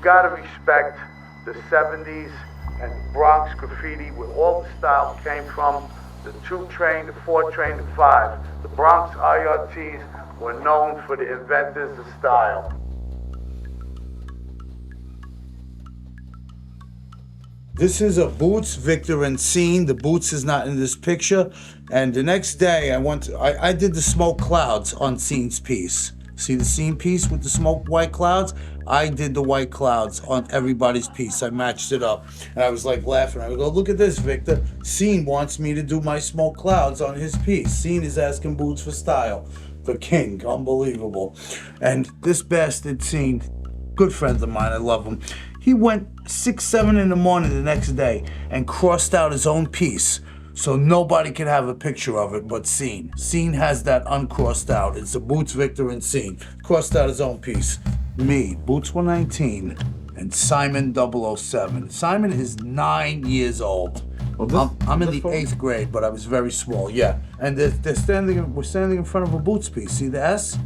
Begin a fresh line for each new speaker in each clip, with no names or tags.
gotta respect the 70s and Bronx graffiti, where all the style came from. The 2 train, the 4 train, the 5. The Bronx IRTs were known for the inventors of style. This is a Boots, Victor, and Scene. The Boots is not in this picture. And the next day, I did the smoke clouds on Scene's piece. See the Scene piece with the smoke white clouds? I did the white clouds on everybody's piece. I matched it up. And I was like laughing. I would go, look at this, Victor. Scene wants me to do my smoke clouds on his piece. Scene is asking Boots for style. The king, unbelievable. And this bastard Scene, good friend of mine, I love him. He went 6, 7 in the morning the next day and crossed out his own piece so nobody could have a picture of it but Scene. Scene has that uncrossed out. It's the Boots, Victor, and Scene. Crossed out his own piece. Me, Boots 119, and Simon 007. Simon is 9 years old. Well, I'm in the 8th grade, but I was very small, yeah. And we're standing in front of a Boots piece. See the S?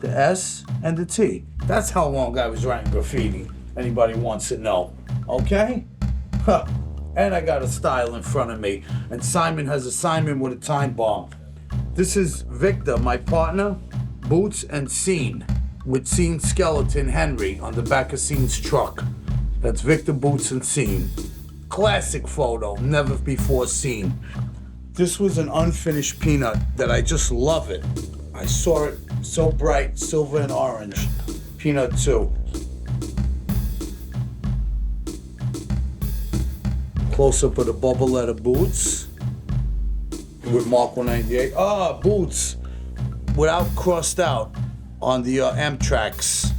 The S and the T. That's how long I was writing graffiti. Anybody wants to know, okay? Huh. And I got a style in front of me, and Simon has a Simon with a time bomb. This is Victor, my partner, Boots, and Scene, with Scene's skeleton, Henry, on the back of Scene's truck. That's Victor, Boots, and Scene. Classic photo, never before seen. This was an unfinished peanut that I just love it. I saw it so bright, silver and orange. Peanut 2. Close-up of the bubble letter Boots with Mark 198. Boots without crossed out on the Amtrax.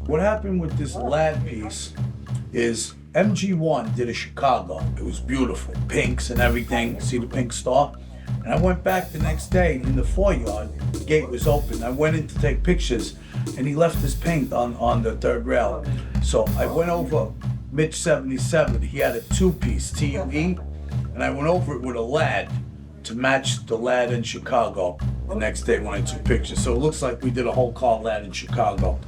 What happened with this lad piece is MG1 did a Chicago. It was beautiful, pinks and everything. See the pink star? And I went back the next day in the foyer. The gate was open. I went in to take pictures, and he left his paint on the 3rd rail. So I went over Mitch 77, he had a 2-piece, TUE, and I went over it with a lad to match the lad in Chicago the next day when I took pictures. So it looks like we did a whole car lad in Chicago.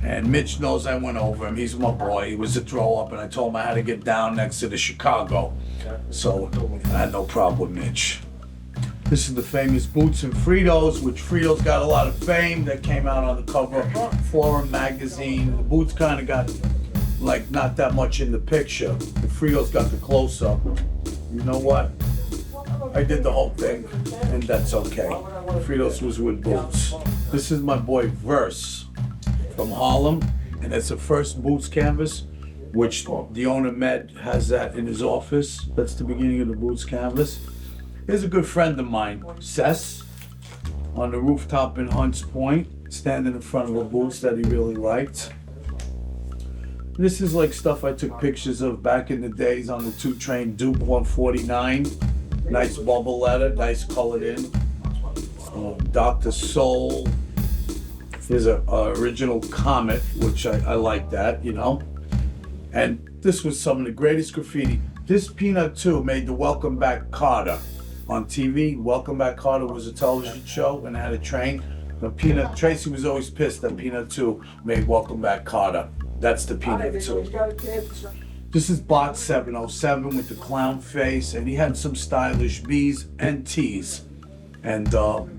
And Mitch knows I went over him, he's my boy, he was a throw up, and I told him I had to get down next to the Chicago. So I had no problem with Mitch. This is the famous Boots and Fritos, which Fritos got a lot of fame. That came out on the cover of Forum magazine. The Boots kind of got like not that much in the picture. The Fritos got the close-up. You know what? I did the whole thing, and that's okay. Fritos was with Boots. This is my boy Verse from Harlem, and it's the first Boots canvas, which the owner Med has that in his office. That's the beginning of the Boots canvas. Here's a good friend of mine, Sess, on the rooftop in Hunts Point, standing in front of a Boots that he really liked. This is like stuff I took pictures of back in the days on the 2 train Duke 149. Nice bubble letter, nice colored in. Dr. Soul. Here's a original Comet, which I like that, you know. And this was some of the greatest graffiti. This Peanut 2 made the Welcome Back Carter on TV. Welcome Back Carter was a television show and had a train. The Tracy was always pissed that Peanut 2 made Welcome Back Carter. That's the Peanut 2. This is Bot 707 with the clown face, and he had some stylish B's and T's. And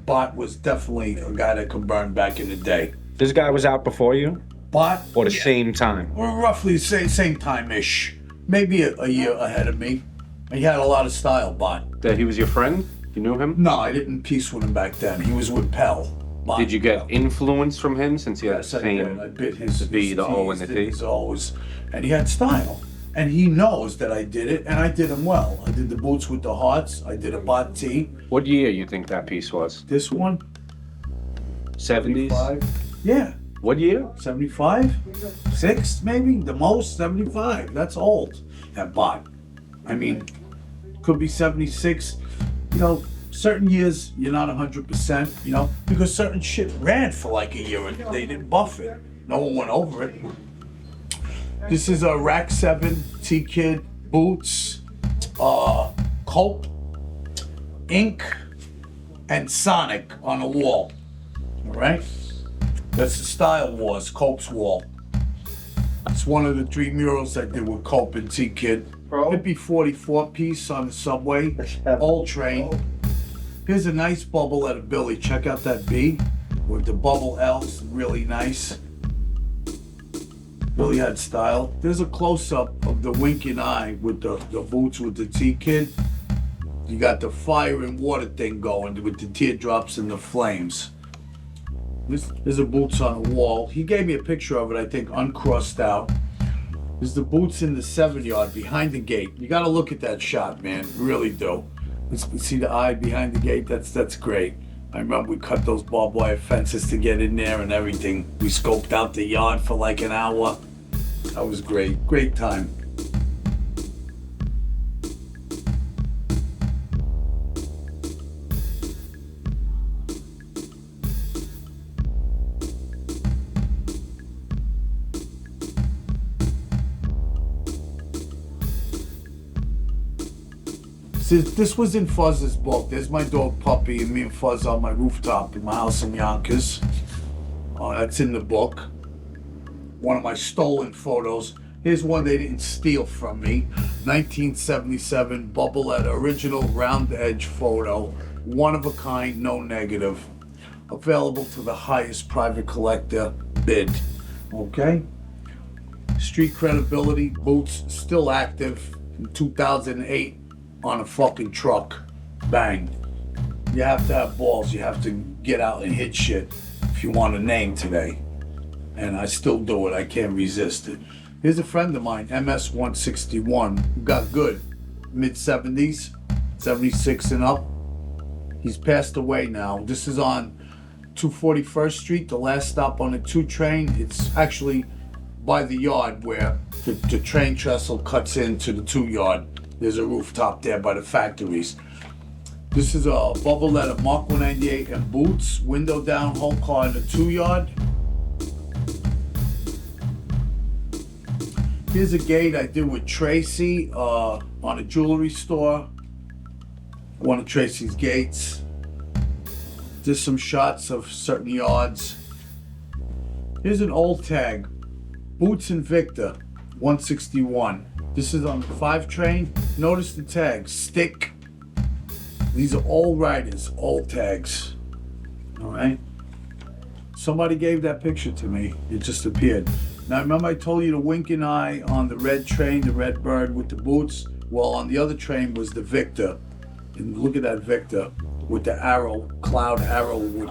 Bot was definitely a guy that could burn back in the day.
This guy was out before you?
Bot?
Or the same time?
Or roughly the same time-ish. Maybe a year ahead of me. He had a lot of style, Bot.
That he was your friend? You knew him?
No, I didn't piece with him back then. He was with Pell.
Did you get influence from him since he had the
same? I bit his
V, the O, and the T.
His O's, and he had style. And he knows that I did it, and I did him well. I did the Boots with the hearts. I did a Bot T.
What year you think that piece was?
This one?
70s?
75. Yeah.
What year?
75? 6, maybe? The most, 75. That's old, that Bot. I mean, could be 76. You know, certain years, you're not 100%, you know, because certain shit ran for like a year and they didn't buff it. No one went over it. This is a Rack 7, T-Kid, Boots, Cope, Ink, and Sonic on a wall. All right? That's the Style Wars, Cope's wall. It's one of the 3 murals I did with Cope and T-Kid. Hippie 44 piece on the subway, old train. Here's a nice bubble at a Billy. Check out that B with the bubble L's, really nice. Billy had style. There's a close-up of the winking eye with the boots with the T-Kid. You got the fire and water thing going with the teardrops and the flames. There's a boots on the wall. He gave me a picture of it, I think, uncrossed out. There's the boots in the 7-yard behind the gate. You gotta look at that shot, man. You really do. See the eye behind the gate? That's great. I remember we cut those barbed wire fences to get in there and everything. We scoped out the yard for like an hour. That was great. Great time. This was in Fuzz's book. There's my dog Puppy and me and Fuzz on my rooftop in my house in Yonkers. That's in the book. One of my stolen photos. Here's one they didn't steal from me. 1977 Bubbletta original round edge photo. One of a kind, no negative. Available to the highest private collector bid. Okay? Street credibility, boots still active in 2008. On a fucking truck. Bang. You have to have balls. You have to get out and hit shit if you want a name today. And I still do it. I can't resist it. Here's a friend of mine, MS-161, who got good. Mid-70s, 76 and up. He's passed away now. This is on 241st Street, the last stop on the 2 train. It's actually by the yard where the train trestle cuts into the 2 yard. There's a rooftop there by the factories. This is a Bubbletta Mark 198 and boots, window down, whole car in the 2 yard. Here's a gate I did with Tracy on a jewelry store. One of Tracy's gates. There's some shots of certain yards. Here's an old tag, Boots and Victor, 161. This is on the 5 train. Notice the tags, stick. These are old riders, old tags. All right. Somebody gave that picture to me. It just appeared. Now remember I told you the winking eye on the red train, the red bird with the boots? Well, on the other train was the Victor. And look at that Victor with the arrow, cloud arrow, with,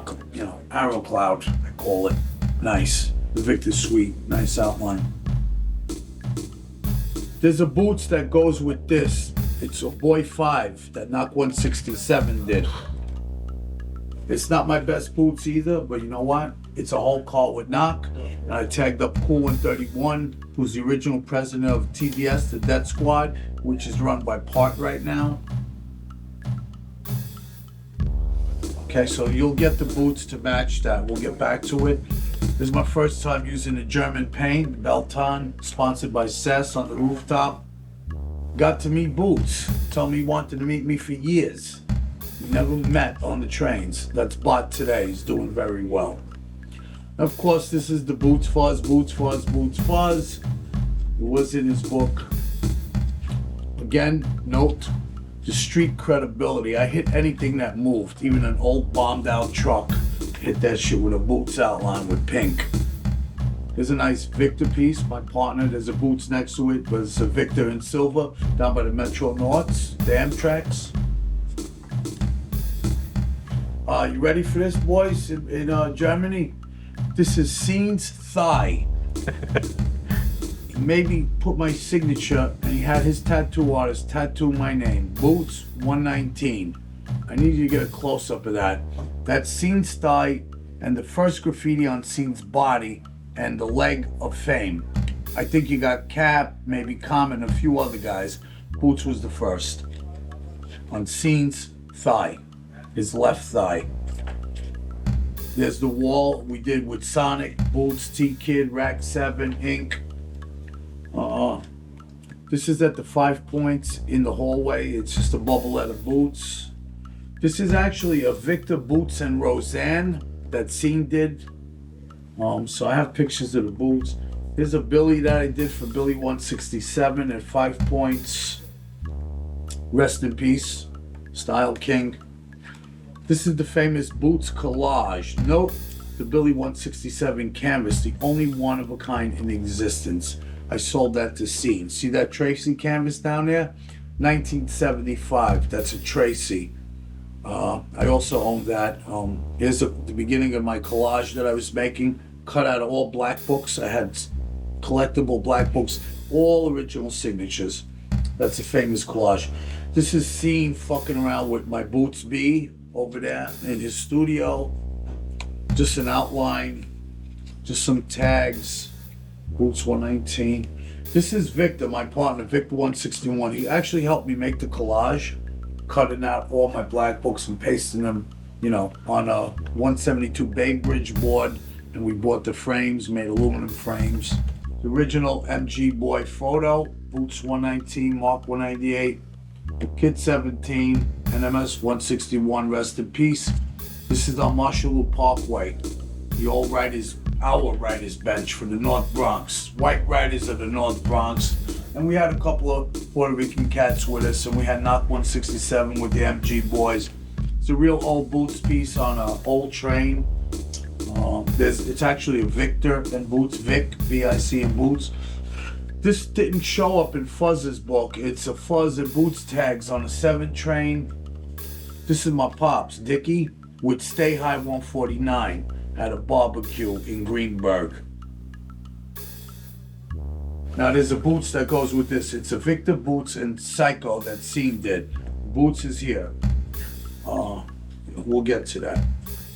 arrow cloud, I call it. Nice. The Victor's sweet, nice outline. There's a boots that goes with this. It's a Boy 5 that Knock 167 did. It's not my best boots either, but you know what? It's a whole car with Knock. And I tagged up Cool 131, who's the original president of TDS, the Death Squad, which is run by Part right now. Okay, so you'll get the boots to match that. We'll get back to it. This is my first time using the German paint, Belton, sponsored by Sess on the rooftop. Got to meet Boots. Told me he wanted to meet me for years. We never met on the trains. That's Bot today. He's doing very well. Of course, this is the Boots Fuzz, Boots Fuzz, Boots Fuzz. It was in his book. Again, note the street credibility. I hit anything that moved, even an old bombed out truck. Hit that shit with a Boots outline with pink. There's a nice Victor piece, my partner. There's a Boots next to it, but it's a Victor in silver down by the Metro Norths, the Amtraks. You ready for this, boys, in Germany? This is Scene's thigh. He made me put my signature, and he had his tattoo artist tattoo my name, Boots 119. I need you to get a close-up of that. That's Scene's thigh and the first graffiti on Scene's body and the leg of fame. I think you got Cap, maybe Common, a few other guys. Boots was the first. On Scene's thigh, his left thigh. There's the wall we did with Sonic, Boots, T-Kid, Rack 7, Inc. This is at the 5 points in the hallway. It's just a Bubbletta Boots. This is actually a Victor Boots and Roseanne that Scene did. So I have pictures of the boots. Here's a Billy that I did for Billy 167 at 5 points. Rest in peace, Style King. This is the famous Boots collage. Note the Billy 167 canvas, the only one of a kind in existence. I sold that to Scene. See that Tracy canvas down there? 1975. That's a Tracy. I also own that. Here's the beginning of my collage that I was making. Cut out of all black books. I had collectible black books, all original signatures. That's a famous collage. This is Scene fucking around with my Boots B over there in his studio. Just an outline, just some tags. Boots 119. This is Victor, my partner, Victor 161. He actually helped me make the collage, cutting out all my black books and pasting them, you know, on a 172 Bainbridge board. And we bought the frames, made aluminum frames. The original MG Boy photo, Boots 119, Mark 198, Kid 17, NMS 161, rest in peace. This is on Marshall Loop Parkway, the old writers, our writers bench for the North Bronx, white writers of the North Bronx. And we had a couple of Puerto Rican cats with us, and we had Knock 167 with the MG Boys. It's a real old Boots piece on an old train. It's actually a Victor and Boots, Vic, V-I-C and Boots. This didn't show up in Fuzz's book. It's a Fuzz and Boots tags on a 7 train. This is my pops, Dickie, with Stay High 149 at a barbecue in Greenberg. Now there's a Boots that goes with this. It's a Victor, Boots, and Psycho that Scene did. Boots is here. We'll get to that.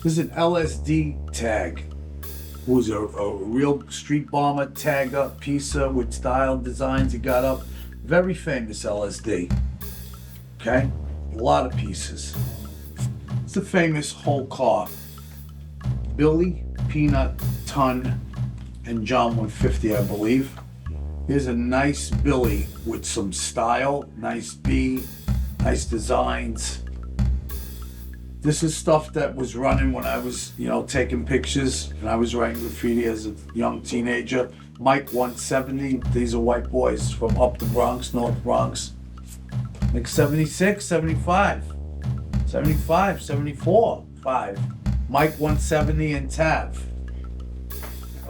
This is an LSD tag. Who's a real street bomber, tagger, pizza with style designs he got up. Very famous LSD. Okay? A lot of pieces. It's a famous whole car. Billy, Peanut, Ton, and John 150, I believe. Here's a nice Billy with some style, nice B, nice designs. This is stuff that was running when I was, you know, taking pictures and I was writing graffiti as a young teenager. Mike 170, these are white boys from up the Bronx, North Bronx. Like 76, 75, 75, 74, 5. Mike 170 and Tav.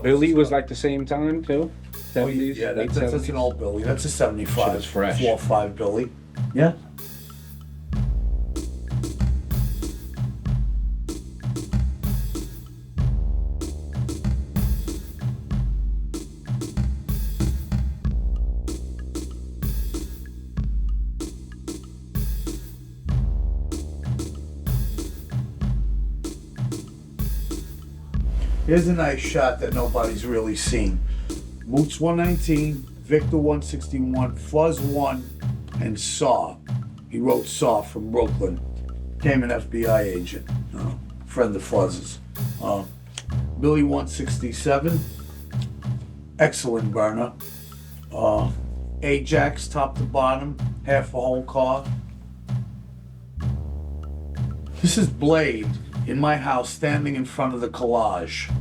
Billy was like the same time too? 70s?
Yeah, that's an old Billy. That's a 75.
Shit is fresh.
4 or 5 Billy. Yeah. Here's a nice shot that nobody's really seen. Boots 119, Victor 161, Fuzz 1, and Saw. He wrote Saw from Brooklyn. Became an FBI agent. Friend of Fuzz's. Billy 167, excellent burner. Ajax top to bottom, half a whole car. This is Blade in my house standing in front of the collage.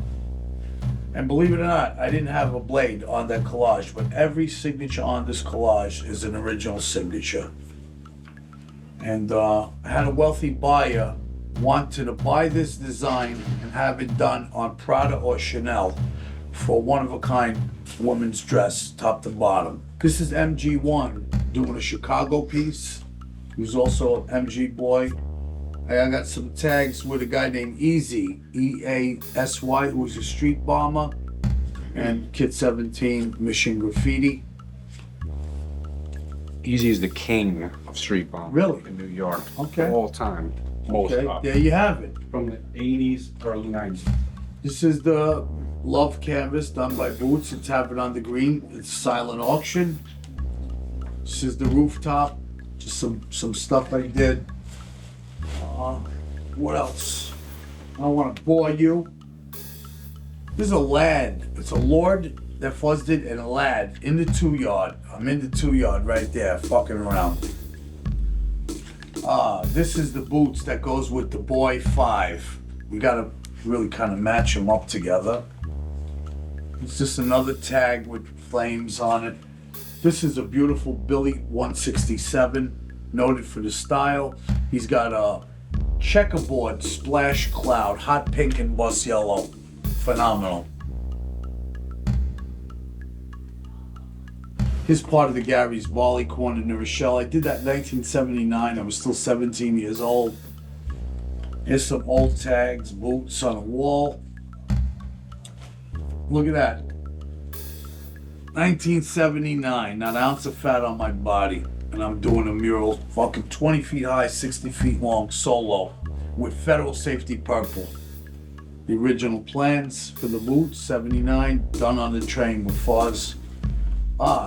And believe it or not, I didn't have a Blade on that collage, but every signature on this collage is an original signature. And I had a wealthy buyer wanted to buy this design and have it done on Prada or Chanel for one-of-a-kind woman's dress, top to bottom. This is MG1 doing a Chicago piece. He was also an MG boy. I got some tags with a guy named Easy, E-A-S-Y, who was a street bomber, and Kid 17, Mission Graffiti.
Easy is the king of street bomb.
Really?
In New York.
Okay.
All time. Most
Okay,
of.
there you have it.
From the 80s, early 90s.
This is the Love canvas done by Boots. It's happened on the green. It's silent auction. This is the rooftop. Just some stuff I did. What else? I don't want to bore you. This is a lad. It's a Lord that fuzzed it and a lad in the 2 yard. I'm in the 2 yard right there, fucking around. This is the Boots that goes with the Boy 5. We gotta really kind of match them up together. It's just another tag with flames on it. This is a beautiful Billy 167, noted for the style. He's got a checkerboard splash cloud, hot pink and bus yellow. Phenomenal. Here's part of the Gary's Barley Corn in New Rochelle. I did that in 1979. I was still 17 years old. Here's some old tags, boots on a wall. Look at that. 1979, not an ounce of fat on my body. And I'm doing a mural, fucking 20 feet high, 60 feet long, solo, with federal safety purple. The original plans for the boots, 79, done on the train with Foz.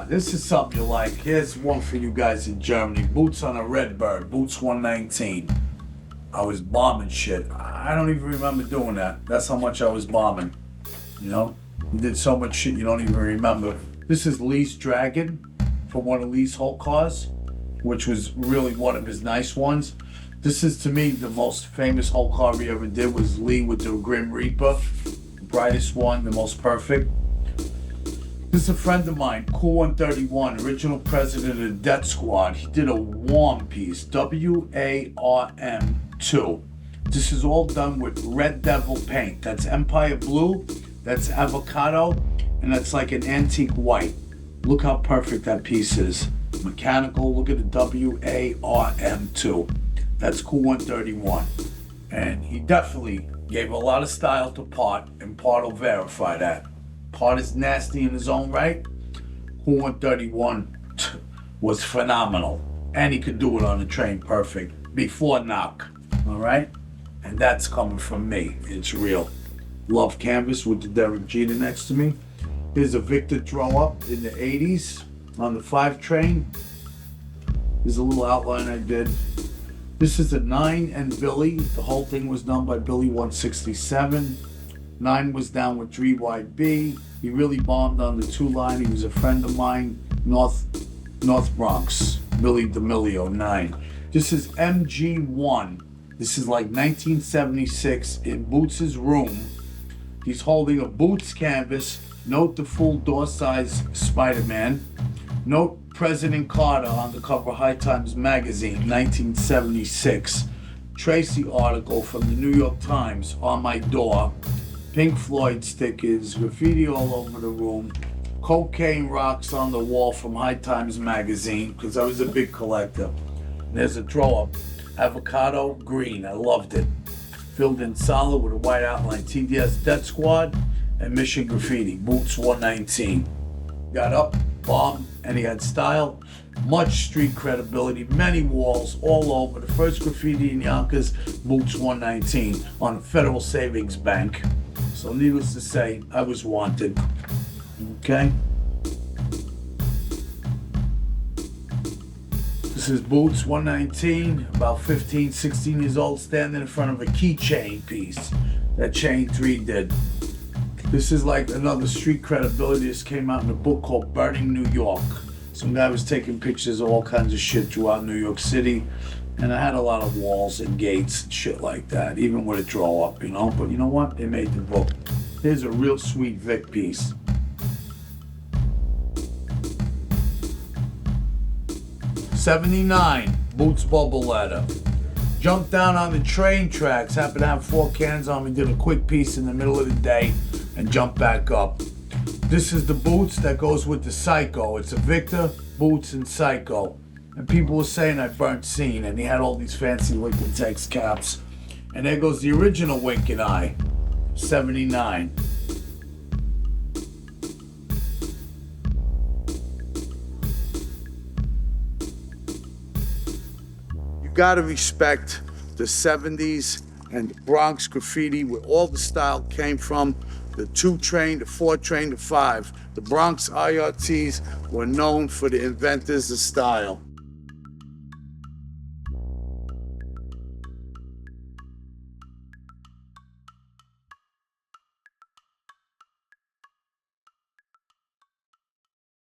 This is something you like. Here's one for you guys in Germany. Boots on a Redbird, Boots 119. I was bombing shit. I don't even remember doing that. That's how much I was bombing. You know? You did so much shit you don't even remember. This is Lee's Dragon from one of Lee's whole cars, which was really one of his nice ones. This is, to me, the most famous whole car he ever did was Lee with the Grim Reaper. The brightest one, the most perfect. This is a friend of mine, Cool 131, original president of the Death Squad. He did a warm piece, WARM2. This is all done with Red Devil paint. That's Empire Blue, that's avocado, and that's like an antique white. Look how perfect that piece is. Mechanical, look at the WARM2. That's Cool 131. And he definitely gave a lot of style to Part, and Part will verify that. Part is nasty in his own right. Cool 131 was phenomenal. And he could do it on the train perfect. Before knock, all right? And that's coming from me. It's real. Love canvas with the Derek Jeter next to me. Here's a Victor throw up in the 80s on the 5 train. There's a little outline I did. This is a 9 and Billy. The whole thing was done by Billy 167. 9 was down with 3YB. He really bombed on the 2 line. He was a friend of mine, North Bronx. Billy D'Amelio, 9. This is MG1. This is like 1976 in Boots' room. He's holding a Boots canvas. Note the full door size Spider-Man. Note President Carter on the cover of High Times magazine, 1976. Tracy article from the New York Times on my door. Pink Floyd stickers, graffiti all over the room. Cocaine rocks on the wall from High Times magazine, because I was a big collector. And there's a throw-up, avocado green, I loved it. Filled in solid with a white outline, TDS Death Squad and Mission Graffiti, Boots 119. Got up, bombed, and he had style, much street credibility, many walls all over. The first graffiti in Yonkers, Boots 119 on a Federal Savings Bank. So needless to say, I was wanted. Okay? This is Boots 119, about 15, 16 years old, standing in front of a keychain piece that Chain 3 did. This is like another street credibility. This came out in a book called Burning New York. Some guy was taking pictures of all kinds of shit throughout New York City. And I had a lot of walls and gates and shit like that, even with a draw up, you know? But you know what? They made the book. Here's a real sweet Vic piece. '79, Boots bubble letter. Jumped down on the train tracks, happened to have 4 cans on me, did a quick piece in the middle of the day, and jumped back up. This is the Boots that goes with the Psycho. It's a Victor, Boots, and Psycho. And people were saying I burnt scene, and he had all these fancy Liquitex caps. And there goes the original Wink and Eye, '79. You gotta respect the '70s and Bronx graffiti, where all the style came from. The 2 train, the 4 train, the 5. The Bronx IRTs were known for the inventors of style.